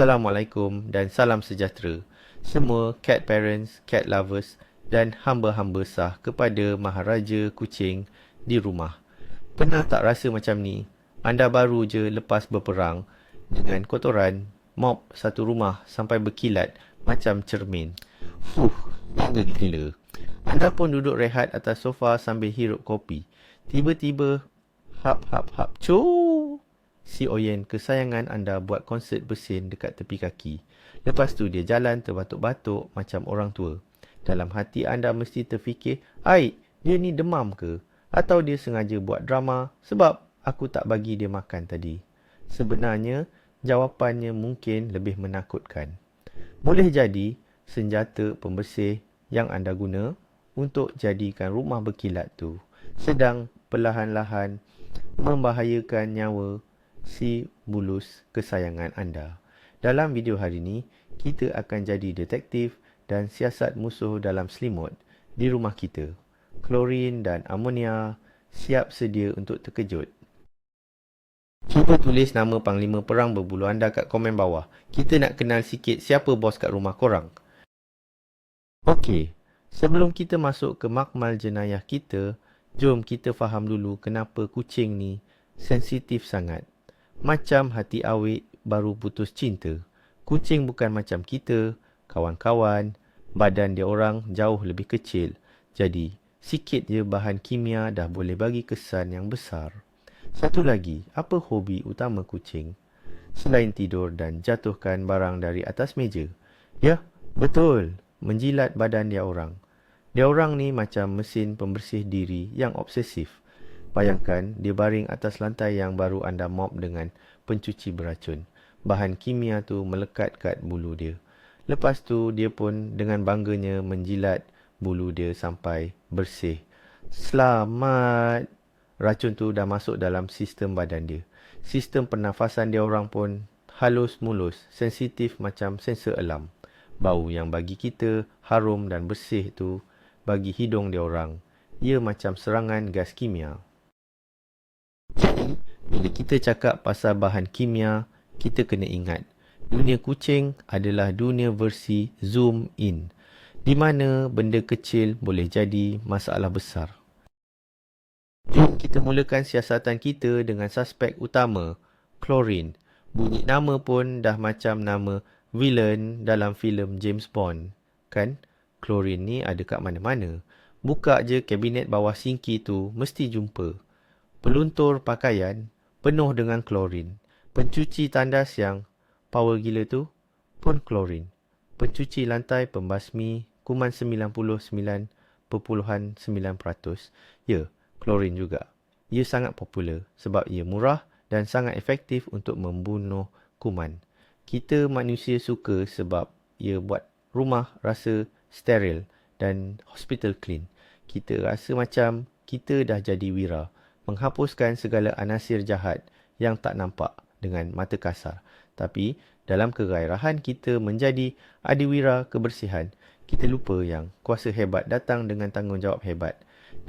Assalamualaikum dan salam sejahtera semua cat parents, cat lovers dan hamba-hamba sah kepada Maharaja Kucing di rumah. Pernah tak rasa macam ni? Anda baru je lepas berperang dengan kotoran, mop satu rumah sampai berkilat macam cermin. Bangga gila. Anda pun duduk rehat atas sofa sambil hirup kopi. Tiba-tiba, hap, si Oyen kesayangan anda buat konsert bersin dekat tepi kaki. Lepas tu dia jalan terbatuk-batuk macam orang tua. Dalam hati anda mesti terfikir, "Ai, dia ni demam ke? Atau dia sengaja buat drama sebab aku tak bagi dia makan tadi?" Sebenarnya, jawapannya mungkin lebih menakutkan. Boleh jadi, senjata pembersih yang anda guna untuk jadikan rumah berkilat tu sedang perlahan-lahan membahayakan nyawa si bulus kesayangan anda. Dalam video hari ini, kita akan jadi detektif dan siasat musuh dalam selimut di rumah kita. Klorin dan amonia siap sedia untuk terkejut. Cuba tulis nama Panglima Perang Berbulu anda kat komen bawah. Kita nak kenal sikit siapa bos kat rumah korang. Okey, sebelum kita masuk ke makmal jenayah kita, jom kita faham dulu kenapa kucing ni sensitif sangat. Macam hati awik baru putus cinta. Kucing bukan macam kita, kawan-kawan. Badan dia orang jauh lebih kecil. Jadi, sikit je bahan kimia dah boleh bagi kesan yang besar. Satu lagi, apa hobi utama kucing? Selain tidur dan jatuhkan barang dari atas meja. Ya, betul. Menjilat badan dia orang. Dia orang ni macam mesin pembersih diri yang obsesif. Bayangkan dia baring atas lantai yang baru anda mop dengan pencuci beracun. Bahan kimia tu melekat kat bulu dia. Lepas tu dia pun dengan bangganya menjilat bulu dia sampai bersih. Selamat! Racun tu dah masuk dalam sistem badan dia. Sistem pernafasan dia orang pun halus mulus, sensitif macam sensor alam. Bau yang bagi kita harum dan bersih tu bagi hidung dia orang, ia macam serangan gas kimia. Jadi, bila kita cakap pasal bahan kimia, kita kena ingat, dunia kucing adalah dunia versi zoom in, di mana benda kecil boleh jadi masalah besar. Jom kita mulakan siasatan kita dengan suspek utama, Klorin. Bunyi nama pun dah macam nama villain dalam filem James Bond, kan? Klorin ni ada kat mana-mana. Buka je kabinet bawah sinki tu, mesti jumpa. Peluntur pakaian penuh dengan klorin. Pencuci tandas yang power gila tu pun klorin. Pencuci lantai pembasmi kuman 99.9%. Ya, klorin juga. Ia sangat popular sebab ia murah dan sangat efektif untuk membunuh kuman. Kita manusia suka sebab ia buat rumah rasa steril dan hospital clean. Kita rasa macam kita dah jadi wira. Menghapuskan segala anasir jahat yang tak nampak dengan mata kasar. Tapi, dalam kegairahan kita menjadi adiwira kebersihan, kita lupa yang kuasa hebat datang dengan tanggungjawab hebat.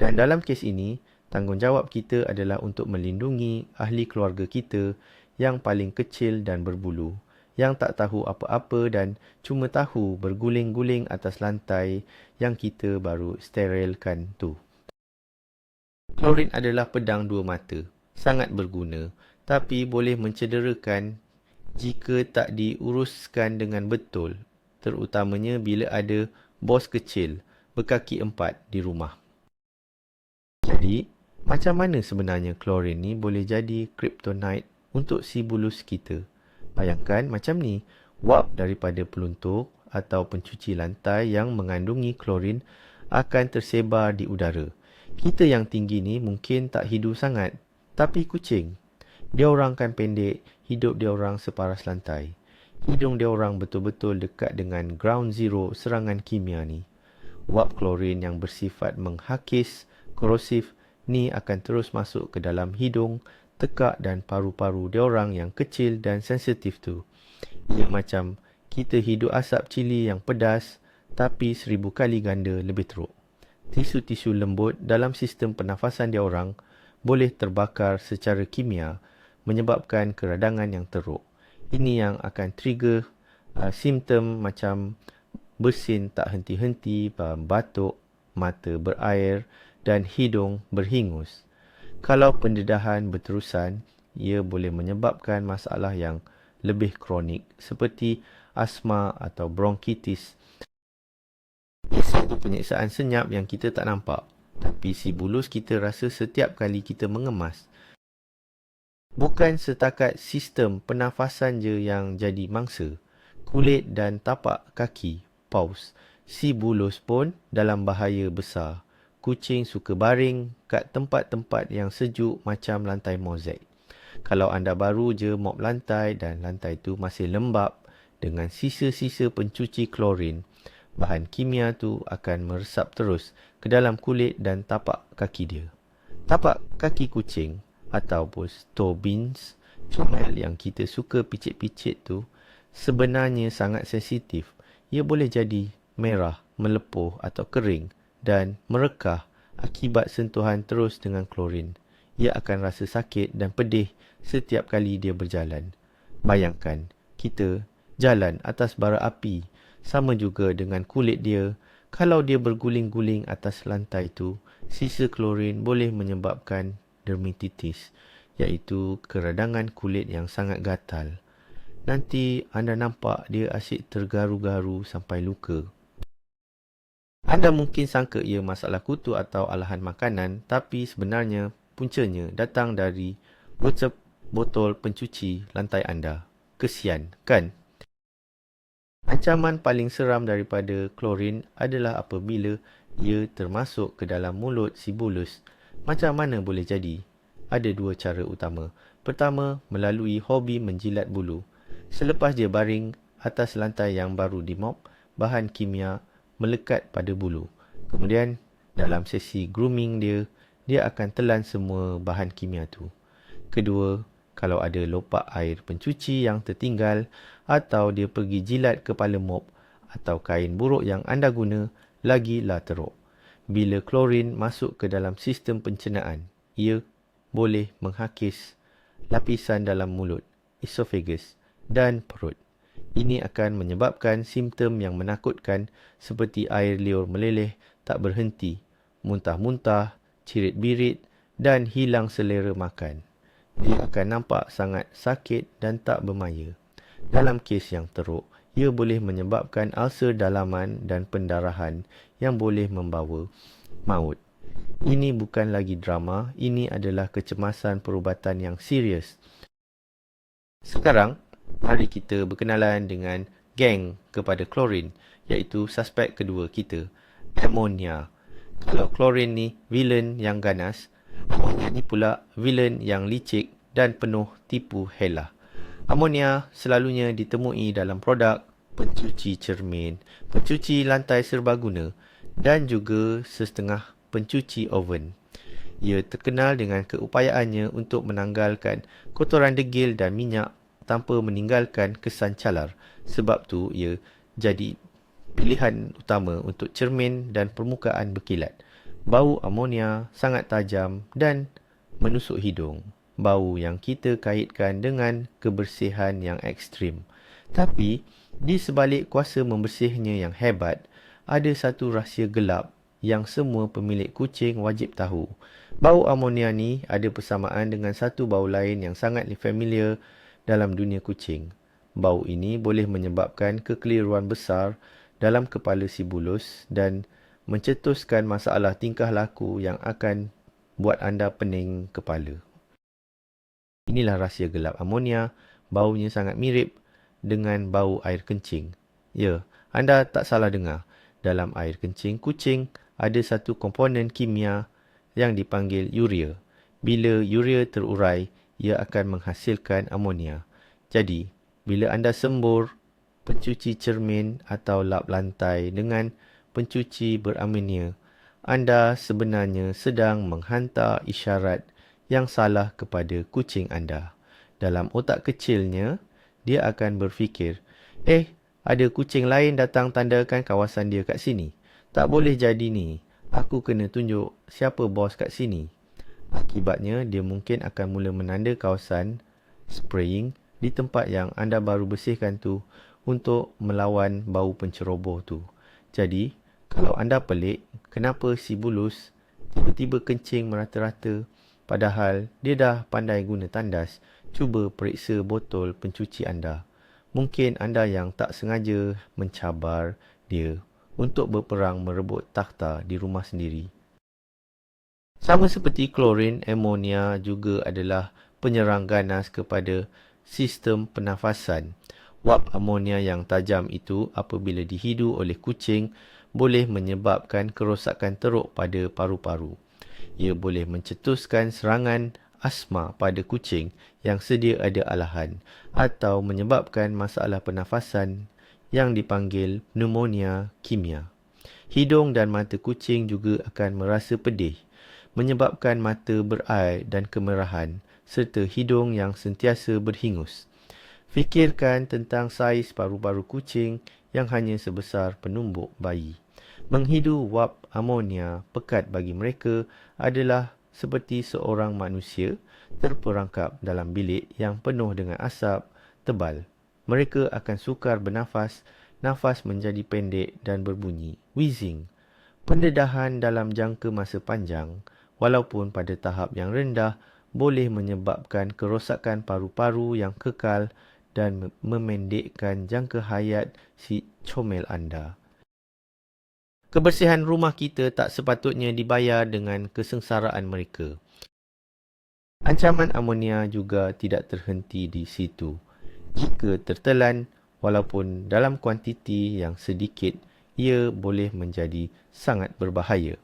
Dan dalam kes ini, tanggungjawab kita adalah untuk melindungi ahli keluarga kita yang paling kecil dan berbulu, yang tak tahu apa-apa dan cuma tahu berguling-guling atas lantai yang kita baru sterilkan tu. Klorin adalah pedang dua mata, sangat berguna, tapi boleh mencederakan jika tak diuruskan dengan betul, terutamanya bila ada bos kecil berkaki 4 di rumah. Jadi, macam mana sebenarnya klorin ni boleh jadi kryptonite untuk si bulus kita? Bayangkan macam ni, wap daripada peluntuk atau pencuci lantai yang mengandungi klorin akan tersebar di udara. Kita yang tinggi ni mungkin tak hidu sangat, tapi kucing, dia orang kan pendek, hidup dia orang separas lantai. Hidung dia orang betul-betul dekat dengan ground zero serangan kimia ni. Wap klorin yang bersifat menghakis, korosif ni akan terus masuk ke dalam hidung, tekak dan paru-paru dia orang yang kecil dan sensitif tu. Ia macam kita hidup asap cili yang pedas, tapi 1000 kali ganda lebih teruk. Tisu-tisu lembut dalam sistem pernafasan dia orang boleh terbakar secara kimia, menyebabkan keradangan yang teruk. Ini yang akan trigger simptom macam bersin tak henti-henti, batuk, mata berair dan hidung berhingus. Kalau pendedahan berterusan, ia boleh menyebabkan masalah yang lebih kronik seperti asma atau bronkitis. Satu penyiksaan senyap yang kita tak nampak, tapi si bulus kita rasa setiap kali kita mengemas. Bukan setakat sistem pernafasan je yang jadi mangsa. Kulit dan tapak kaki, paus, si bulus pun dalam bahaya besar. Kucing suka baring kat tempat-tempat yang sejuk macam lantai mozaik. Kalau anda baru je mop lantai dan lantai tu masih lembap dengan sisa-sisa pencuci klorin, bahan kimia tu akan meresap terus ke dalam kulit dan tapak kaki dia. Tapak kaki kucing ataupun toe beans, comel yang kita suka picit-picit tu, sebenarnya sangat sensitif. Ia boleh jadi merah, melepuh atau kering dan merekah akibat sentuhan terus dengan klorin. Ia akan rasa sakit dan pedih setiap kali dia berjalan. Bayangkan, kita jalan atas bara api, sama juga dengan kulit dia. Kalau dia berguling-guling atas lantai tu, sisa klorin boleh menyebabkan dermatitis, iaitu keradangan kulit yang sangat gatal. Nanti anda nampak dia asyik tergaru-garu sampai luka. Anda mungkin sangka ia masalah kutu atau alahan makanan, tapi sebenarnya puncanya datang dari botol pencuci lantai anda. Kesian, kan? Ancaman paling seram daripada klorin adalah apabila ia termasuk ke dalam mulut si bulus. Macam mana boleh jadi? Ada dua cara utama. Pertama, melalui hobi menjilat bulu. Selepas dia baring atas lantai yang baru dimop, bahan kimia melekat pada bulu. Kemudian, dalam sesi grooming dia akan telan semua bahan kimia tu. Kedua, kalau ada lopak air pencuci yang tertinggal atau dia pergi jilat kepala mop atau kain buruk yang anda guna, lagilah teruk. Bila klorin masuk ke dalam sistem pencernaan, ia boleh menghakis lapisan dalam mulut, esophagus dan perut. Ini akan menyebabkan simptom yang menakutkan seperti air liur meleleh tak berhenti, muntah-muntah, cirit-birit dan hilang selera makan. Dia akan nampak sangat sakit dan tak bermaya. Dalam kes yang teruk, ia boleh menyebabkan ulcer dalaman dan pendarahan yang boleh membawa maut. Ini bukan lagi drama, ini adalah kecemasan perubatan yang serius. Sekarang, mari kita berkenalan dengan geng kepada klorin, iaitu suspek kedua kita, amonia. Kalau klorin ni villain yang ganas, amonia ni pula villain yang licik dan penuh tipu hela. Amonia selalunya ditemui dalam produk pencuci cermin, pencuci lantai serbaguna dan juga setengah pencuci oven. Ia terkenal dengan keupayaannya untuk menanggalkan kotoran degil dan minyak tanpa meninggalkan kesan calar. Sebab tu ia jadi pilihan utama untuk cermin dan permukaan berkilat. Bau amonia sangat tajam dan menusuk hidung. Bau yang kita kaitkan dengan kebersihan yang ekstrim. Tapi, di sebalik kuasa membersihnya yang hebat, ada satu rahsia gelap yang semua pemilik kucing wajib tahu. Bau amonia ni ada persamaan dengan satu bau lain yang sangat familiar dalam dunia kucing. Bau ini boleh menyebabkan kekeliruan besar dalam kepala si bulus dan mencetuskan masalah tingkah laku yang akan buat anda pening kepala. Inilah rahsia gelap amonia. Baunya sangat mirip dengan bau air kencing. Ya, anda tak salah dengar. Dalam air kencing kucing ada satu komponen kimia yang dipanggil urea. Bila urea terurai, ia akan menghasilkan amonia. Jadi, bila anda sembur pencuci cermin atau lap lantai dengan pencuci beramonia, anda sebenarnya sedang menghantar isyarat yang salah kepada kucing anda. Dalam otak kecilnya, dia akan berfikir, ada kucing lain datang tandakan kawasan dia kat sini. Tak boleh jadi ni. Aku kena tunjuk siapa bos kat sini. Akibatnya, dia mungkin akan mula menanda kawasan spraying di tempat yang anda baru bersihkan tu untuk melawan bau penceroboh tu. Jadi, kalau anda pelik, kenapa si bulus tiba-tiba kencing merata-rata padahal dia dah pandai guna tandas, cuba periksa botol pencuci anda. Mungkin anda yang tak sengaja mencabar dia untuk berperang merebut takhta di rumah sendiri. Sama seperti klorin, amonia juga adalah penyerang ganas kepada sistem pernafasan. Wap amonia yang tajam itu apabila dihidu oleh kucing boleh menyebabkan kerosakan teruk pada paru-paru. Ia boleh mencetuskan serangan asma pada kucing yang sedia ada alahan atau menyebabkan masalah pernafasan yang dipanggil pneumonia kimia. Hidung dan mata kucing juga akan merasa pedih, menyebabkan mata berair dan kemerahan serta hidung yang sentiasa berhingus. Fikirkan tentang saiz paru-paru kucing yang hanya sebesar penumbuk bayi. Menghidu wap amonia pekat bagi mereka adalah seperti seorang manusia terperangkap dalam bilik yang penuh dengan asap tebal. Mereka akan sukar bernafas, nafas menjadi pendek dan berbunyi, wheezing. Pendedahan dalam jangka masa panjang, walaupun pada tahap yang rendah, boleh menyebabkan kerosakan paru-paru yang kekal dan memendekkan jangka hayat si comel anda. Kebersihan rumah kita tak sepatutnya dibayar dengan kesengsaraan mereka. Ancaman amonia juga tidak terhenti di situ. Jika tertelan, walaupun dalam kuantiti yang sedikit, ia boleh menjadi sangat berbahaya.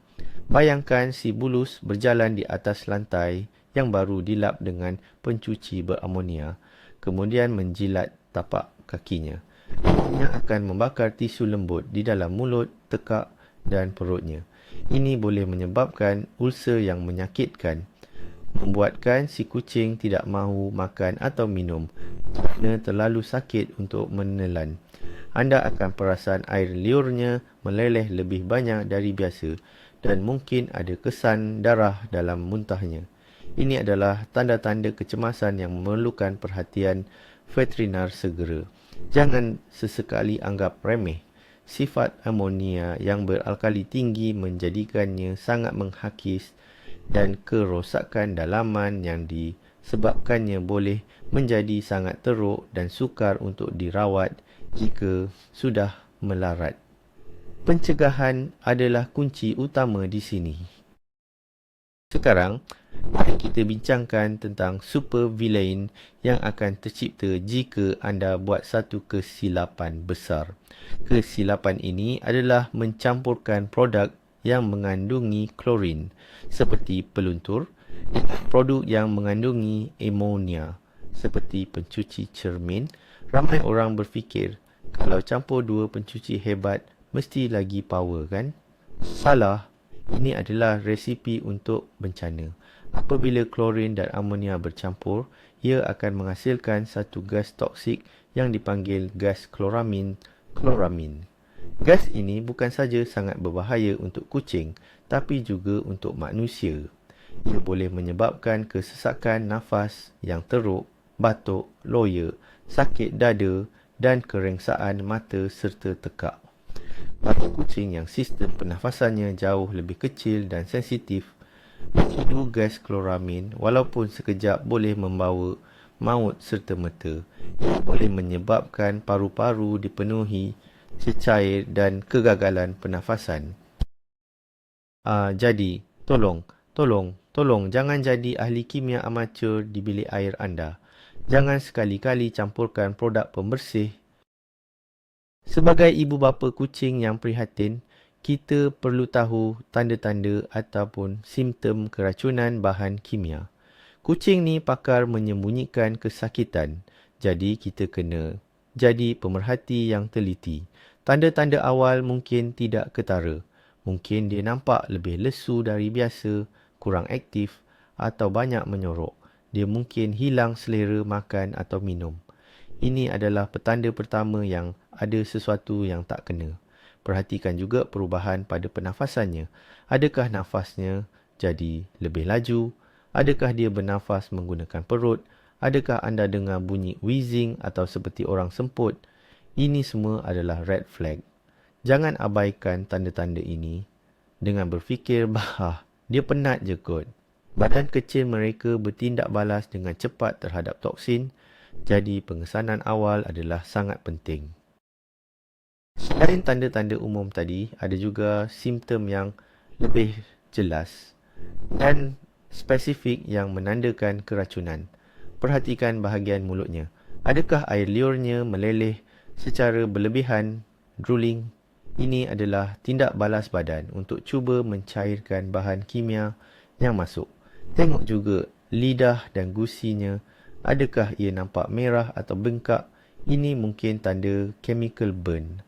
Bayangkan si bulus berjalan di atas lantai yang baru dilap dengan pencuci beramonia, kemudian menjilat tapak kakinya. Ia akan membakar tisu lembut di dalam mulut, tekak dan perutnya. Ini boleh menyebabkan ulcer yang menyakitkan, membuatkan si kucing tidak mahu makan atau minum kerana terlalu sakit untuk menelan. Anda akan perasan air liurnya meleleh lebih banyak dari biasa dan mungkin ada kesan darah dalam muntahnya. Ini adalah tanda-tanda kecemasan yang memerlukan perhatian veterinar segera. Jangan sesekali anggap remeh. Sifat amonia yang beralkali tinggi menjadikannya sangat menghakis dan kerosakan dalaman yang disebabkannya boleh menjadi sangat teruk dan sukar untuk dirawat jika sudah melarat. Pencegahan adalah kunci utama di sini. Sekarang, mari kita bincangkan tentang supervillain yang akan tercipta jika anda buat satu kesilapan besar. Kesilapan ini adalah mencampurkan produk yang mengandungi klorin seperti peluntur dengan produk yang mengandungi amonia seperti pencuci cermin. Ramai orang berfikir kalau campur dua pencuci hebat mesti lagi power, kan? Salah. Ini adalah resipi untuk bencana. Apabila klorin dan amonia bercampur, ia akan menghasilkan satu gas toksik yang dipanggil gas kloramin. Gas ini bukan saja sangat berbahaya untuk kucing, tapi juga untuk manusia. Ia boleh menyebabkan kesesakan nafas yang teruk, batuk, loya, sakit dada dan kerengsaan mata serta tekak. Bagi kucing yang sistem pernafasannya jauh lebih kecil dan sensitif, menghidu gas kloramin walaupun sekejap boleh membawa maut serta-merta. Ia boleh menyebabkan paru-paru dipenuhi cecair dan kegagalan pernafasan. Jadi, tolong jangan jadi ahli kimia amatur di bilik air anda. Jangan sekali-kali campurkan produk pembersih. Sebagai ibu bapa kucing yang prihatin, kita perlu tahu tanda-tanda ataupun simptom keracunan bahan kimia. Kucing ni pakar menyembunyikan kesakitan, jadi kita kena jadi pemerhati yang teliti. Tanda-tanda awal mungkin tidak ketara. Mungkin dia nampak lebih lesu dari biasa, kurang aktif atau banyak menyorok. Dia mungkin hilang selera makan atau minum. Ini adalah petanda pertama yang ada sesuatu yang tak kena. Perhatikan juga perubahan pada pernafasannya. Adakah nafasnya jadi lebih laju? Adakah dia bernafas menggunakan perut? Adakah anda dengar bunyi wheezing atau seperti orang semput? Ini semua adalah red flag. Jangan abaikan tanda-tanda ini dengan berfikir, bah, dia penat je kot. Badan kecil mereka bertindak balas dengan cepat terhadap toksin, jadi pengesanan awal adalah sangat penting. Selain tanda-tanda umum tadi, ada juga simptom yang lebih jelas dan spesifik yang menandakan keracunan. Perhatikan bahagian mulutnya. Adakah air liurnya meleleh secara berlebihan, drooling? Ini adalah tindak balas badan untuk cuba mencairkan bahan kimia yang masuk. Tengok juga lidah dan gusinya. Adakah ia nampak merah atau bengkak? Ini mungkin tanda chemical burn.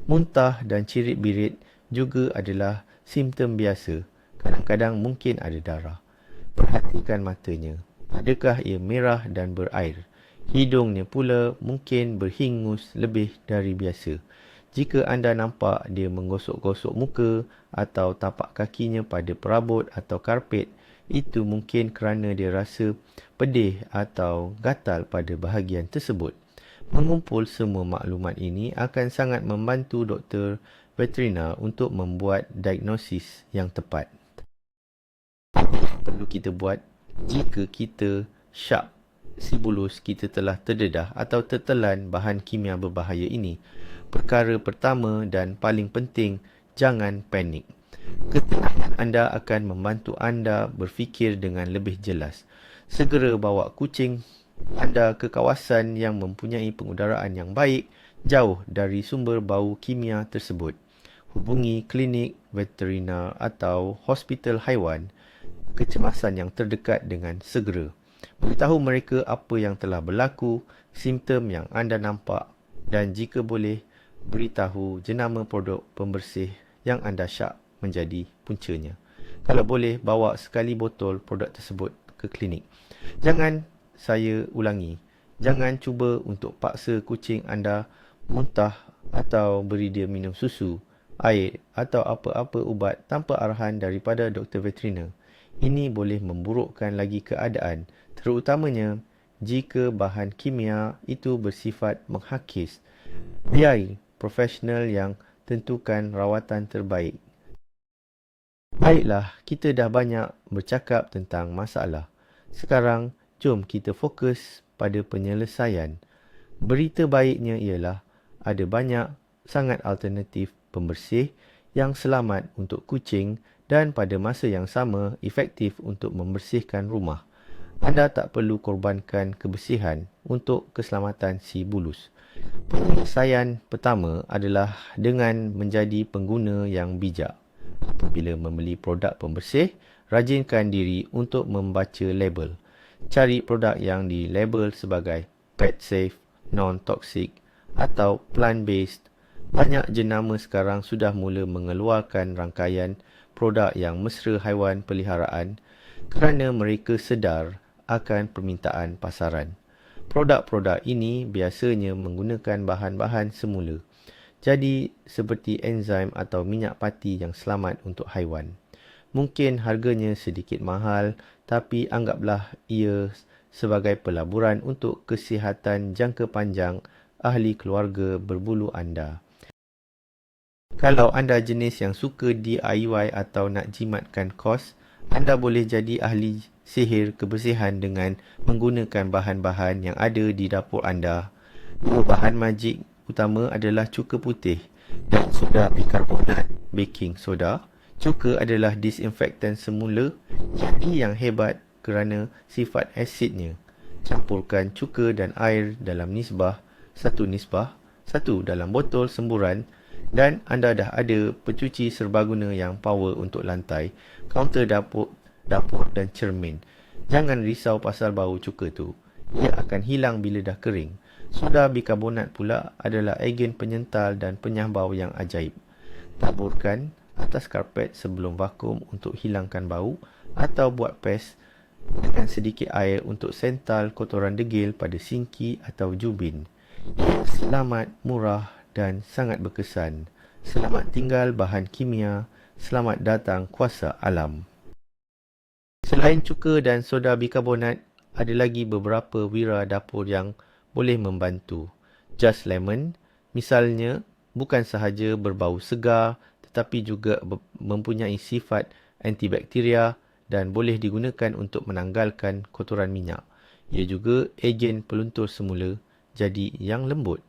Muntah dan cirit-birit juga adalah simptom biasa. Kadang-kadang mungkin ada darah. Perhatikan matanya. Adakah ia merah dan berair? Hidungnya pula mungkin berhingus lebih dari biasa. Jika anda nampak dia menggosok-gosok muka atau tapak kakinya pada perabot atau karpet, itu mungkin kerana dia rasa pedih atau gatal pada bahagian tersebut. Mengumpul semua maklumat ini akan sangat membantu doktor veteriner untuk membuat diagnosis yang tepat. Apa yang perlu kita buat jika kita syak si bulus kita telah terdedah atau tertelan bahan kimia berbahaya ini? Perkara pertama dan paling penting, jangan panik. Ketenangan anda akan membantu anda berfikir dengan lebih jelas. Segera bawa kucing anda ke kawasan yang mempunyai pengudaraan yang baik, jauh dari sumber bau kimia tersebut. Hubungi klinik veteriner atau hospital haiwan kecemasan yang terdekat dengan segera. Beritahu mereka apa yang telah berlaku, simptom yang anda nampak dan jika boleh, beritahu jenama produk pembersih yang anda syak menjadi puncanya. Kalau boleh, bawa sekali botol produk tersebut ke klinik. Saya ulangi, jangan cuba untuk paksa kucing anda muntah atau beri dia minum susu, air atau apa-apa ubat tanpa arahan daripada doktor veteriner. Ini boleh memburukkan lagi keadaan, terutamanya jika bahan kimia itu bersifat menghakis. Biar profesional yang tentukan rawatan terbaik. Baiklah, kita dah banyak bercakap tentang masalah. Sekarang, jom kita fokus pada penyelesaian. Berita baiknya ialah ada banyak sangat alternatif pembersih yang selamat untuk kucing dan pada masa yang sama efektif untuk membersihkan rumah. Anda tak perlu korbankan kebersihan untuk keselamatan si bulus. Penyelesaian pertama adalah dengan menjadi pengguna yang bijak. Apabila membeli produk pembersih, rajinkan diri untuk membaca label. Cari produk yang dilabel sebagai pet safe, non-toxic atau plant-based. Banyak jenama sekarang sudah mula mengeluarkan rangkaian produk yang mesra haiwan peliharaan kerana mereka sedar akan permintaan pasaran. Produk-produk ini biasanya menggunakan bahan-bahan semula. Jadi, seperti enzim atau minyak pati yang selamat untuk haiwan. Mungkin harganya sedikit mahal, tapi anggaplah ia sebagai pelaburan untuk kesihatan jangka panjang ahli keluarga berbulu anda. Kalau anda jenis yang suka DIY atau nak jimatkan kos, anda boleh jadi ahli sihir kebersihan dengan menggunakan bahan-bahan yang ada di dapur anda. Dua bahan majik utama adalah cuka putih dan soda bikarbonat baking soda. Cuka adalah disinfektan semula, jadi yang hebat kerana sifat asidnya. Campurkan cuka dan air dalam nisbah 1 dalam botol semburan dan anda dah ada pencuci serbaguna yang power untuk lantai, kaunter dapur dan cermin. Jangan risau pasal bau cuka tu. Ia akan hilang bila dah kering. Soda bikarbonat pula adalah agen penyental dan penyah bau yang ajaib. Taburkan atas karpet sebelum vakum untuk hilangkan bau atau buat pes dengan sedikit air untuk sental kotoran degil pada sinki atau jubin. Selamat, murah dan sangat berkesan. Selamat tinggal bahan kimia. Selamat datang kuasa alam. Selain cuka dan soda bikarbonat, ada lagi beberapa wira dapur yang boleh membantu. Just Lemon, misalnya, bukan sahaja berbau segar tetapi juga mempunyai sifat antibakteria dan boleh digunakan untuk menanggalkan kotoran minyak. Ia juga ejen peluntur semula jadi yang lembut.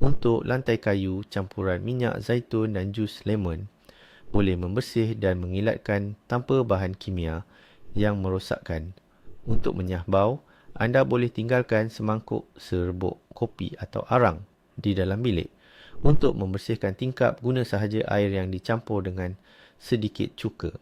Untuk lantai kayu, campuran minyak zaitun dan jus lemon boleh membersih dan mengilatkan tanpa bahan kimia yang merosakkan. Untuk menyah bau, anda boleh tinggalkan semangkuk serbuk kopi atau arang di dalam bilik. Untuk membersihkan tingkap, guna sahaja air yang dicampur dengan sedikit cuka.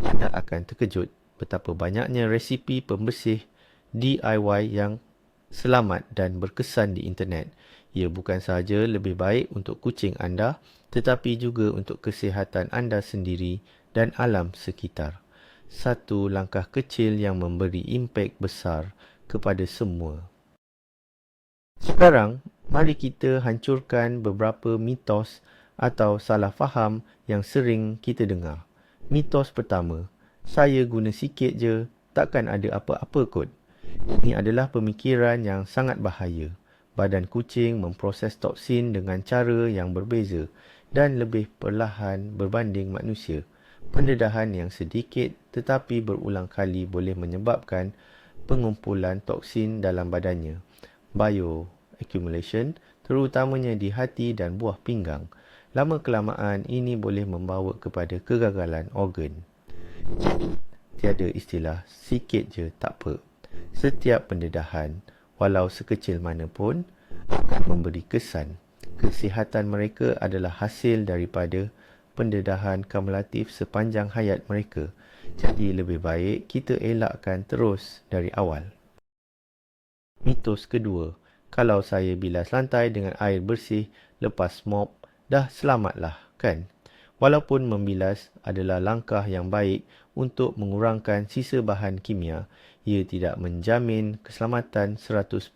Anda akan terkejut betapa banyaknya resipi pembersih DIY yang selamat dan berkesan di internet. Ia bukan sahaja lebih baik untuk kucing anda, tetapi juga untuk kesihatan anda sendiri dan alam sekitar. Satu langkah kecil yang memberi impak besar kepada semua. Sekarang, mari kita hancurkan beberapa mitos atau salah faham yang sering kita dengar. Mitos pertama, saya guna sikit je, takkan ada apa-apa kot. Ini adalah pemikiran yang sangat bahaya. Badan kucing memproses toksin dengan cara yang berbeza dan lebih perlahan berbanding manusia. Pendedahan yang sedikit tetapi berulang kali boleh menyebabkan pengumpulan toksin dalam badannya. Bioaccumulation, terutamanya di hati dan buah pinggang. Lama-kelamaan ini boleh membawa kepada kegagalan organ. Jadi, tiada istilah sikit je tak apa. Setiap pendedahan, walau sekecil mana pun, akan memberi kesan. Kesihatan mereka adalah hasil daripada pendedahan kumulatif sepanjang hayat mereka. Jadi lebih baik kita elakkan terus dari awal. Mitos kedua, kalau saya bilas lantai dengan air bersih lepas mop, dah selamatlah, kan? Walaupun membilas adalah langkah yang baik untuk mengurangkan sisa bahan kimia, ia tidak menjamin keselamatan 100%.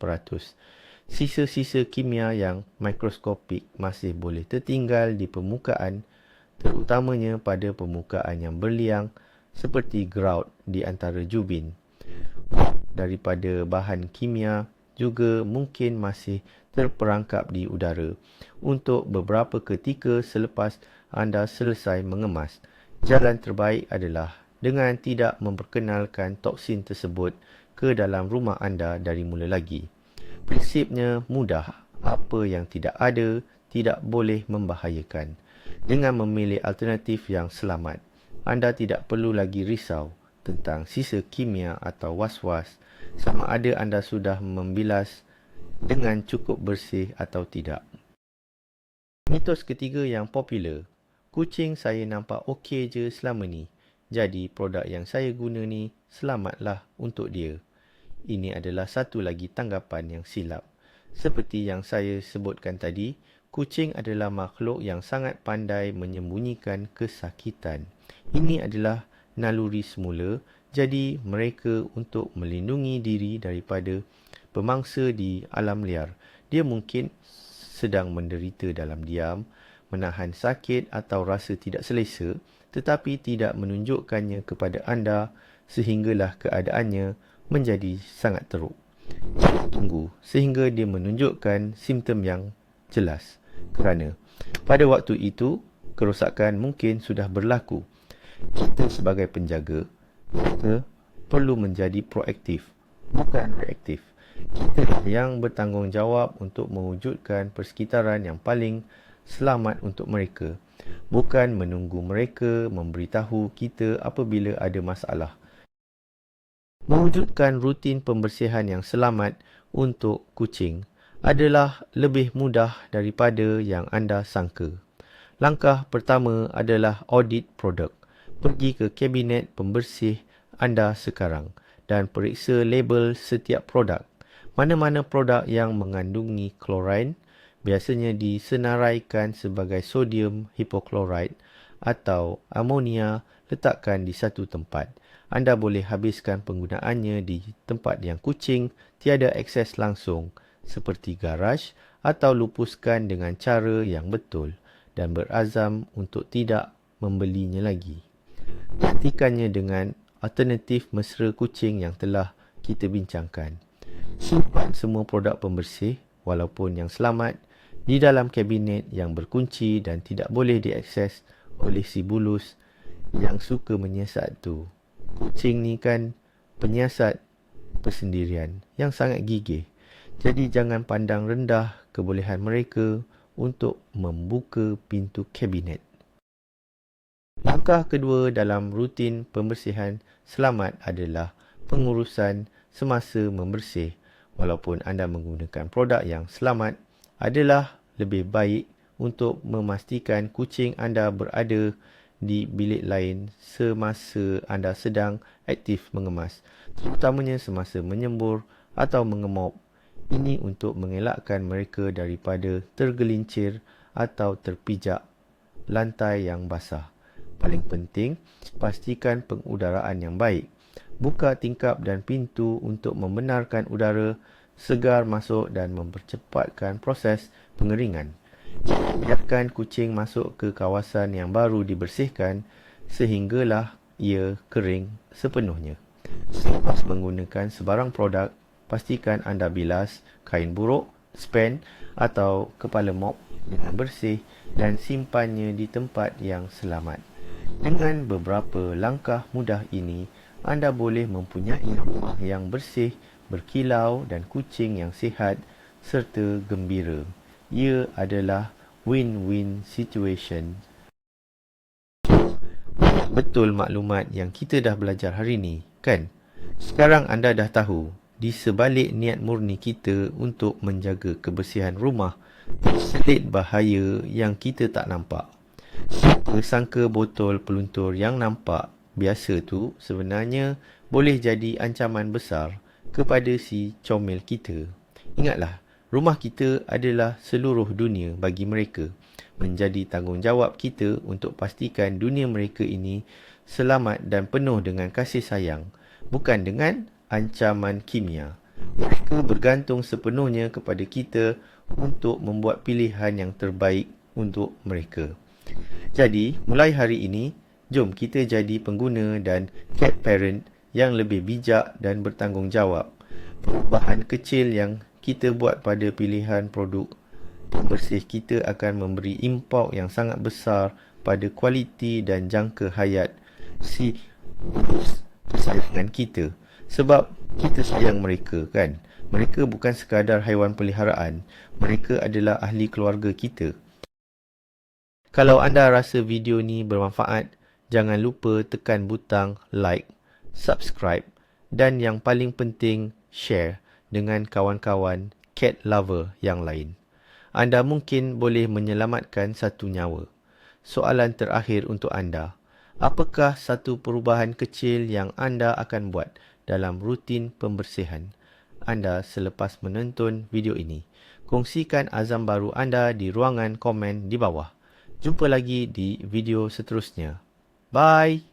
Sisa-sisa kimia yang mikroskopik masih boleh tertinggal di permukaan, terutamanya pada permukaan yang berliang seperti grout di antara jubin. Daripada bahan kimia juga mungkin masih terperangkap di udara untuk beberapa ketika selepas anda selesai mengemas. Jalan terbaik adalah dengan tidak memperkenalkan toksin tersebut ke dalam rumah anda dari mula lagi. Prinsipnya mudah. Apa yang tidak ada tidak boleh membahayakan. Dengan memilih alternatif yang selamat, anda tidak perlu lagi risau tentang sisa kimia atau was-was sama ada anda sudah membilas dengan cukup bersih atau tidak. Mitos ketiga yang popular, kucing saya nampak okey je selama ni, jadi produk yang saya guna ni selamatlah untuk dia. Ini adalah satu lagi tanggapan yang silap. Seperti yang saya sebutkan tadi, kucing adalah makhluk yang sangat pandai menyembunyikan kesakitan. Ini adalah naluri semula, jadi mereka untuk melindungi diri daripada pemangsa di alam liar. Dia mungkin sedang menderita dalam diam, menahan sakit atau rasa tidak selesa, tetapi tidak menunjukkannya kepada anda sehinggalah keadaannya menjadi sangat teruk. Tunggu sehingga dia menunjukkan simptom yang jelas. Kerana pada waktu itu, kerosakan mungkin sudah berlaku. Kita sebagai penjaga, kita perlu menjadi proaktif, bukan reaktif. Kita yang bertanggungjawab untuk mewujudkan persekitaran yang paling selamat untuk mereka, bukan menunggu mereka memberitahu kita apabila ada masalah. Mewujudkan rutin pembersihan yang selamat untuk kucing adalah lebih mudah daripada yang anda sangka. Langkah pertama adalah audit produk. Pergi ke kabinet pembersih anda sekarang dan periksa label setiap produk. Mana-mana produk yang mengandungi klorin biasanya disenaraikan sebagai sodium hipoklorit atau amonia, letakkan di satu tempat. Anda boleh habiskan penggunaannya di tempat yang kucing tiada akses langsung seperti garaj atau lupuskan dengan cara yang betul dan berazam untuk tidak membelinya lagi. Gantikannya dengan alternatif mesra kucing yang telah kita bincangkan. Simpan semua produk pembersih walaupun yang selamat di dalam kabinet yang berkunci dan tidak boleh diakses oleh si bulus yang suka menyiasat tu. Kucing ni kan penyiasat persendirian yang sangat gigih. Jadi jangan pandang rendah kebolehan mereka untuk membuka pintu kabinet. Langkah kedua dalam rutin pembersihan selamat adalah pengurusan semasa membersih. Walaupun anda menggunakan produk yang selamat, adalah lebih baik untuk memastikan kucing anda berada di bilik lain semasa anda sedang aktif mengemas, terutamanya semasa menyembur atau mengemop. Ini untuk mengelakkan mereka daripada tergelincir atau terpijak lantai yang basah. Paling penting, pastikan pengudaraan yang baik. Buka tingkap dan pintu untuk membenarkan udara segar masuk dan mempercepatkan proses pengeringan. Biarkan kucing masuk ke kawasan yang baru dibersihkan sehinggalah ia kering sepenuhnya. Selepas menggunakan sebarang produk, pastikan anda bilas kain buruk, span atau kepala mop dengan bersih dan simpannya di tempat yang selamat. Dengan beberapa langkah mudah ini, anda boleh mempunyai rumah yang bersih, berkilau dan kucing yang sihat serta gembira. Ia adalah win-win situation. Betul maklumat yang kita dah belajar hari ni, kan? Sekarang anda dah tahu, di sebalik niat murni kita untuk menjaga kebersihan rumah, terselit bahaya yang kita tak nampak. Siapa sangka botol peluntur yang nampak biasa tu sebenarnya boleh jadi ancaman besar kepada si comel kita. Ingatlah, rumah kita adalah seluruh dunia bagi mereka. Menjadi tanggungjawab kita untuk pastikan dunia mereka ini selamat dan penuh dengan kasih sayang, bukan dengan ancaman kimia. Mereka bergantung sepenuhnya kepada kita untuk membuat pilihan yang terbaik untuk mereka. Jadi, mulai hari ini, jom kita jadi pengguna dan cat parent yang lebih bijak dan bertanggungjawab. Perubahan kecil yang kita buat pada pilihan produk pembersih kita akan memberi impak yang sangat besar pada kualiti dan jangka hayat si kesayangan kita. Sebab kita sayang mereka, kan? Mereka bukan sekadar haiwan peliharaan. Mereka adalah ahli keluarga kita. Kalau anda rasa video ni bermanfaat, jangan lupa tekan butang like, subscribe dan yang paling penting, share dengan kawan-kawan cat lover yang lain. Anda mungkin boleh menyelamatkan satu nyawa. Soalan terakhir untuk anda, apakah satu perubahan kecil yang anda akan buat dalam rutin pembersihan anda selepas menonton video ini? Kongsikan azam baru anda di ruangan komen di bawah. Jumpa lagi di video seterusnya. Bye!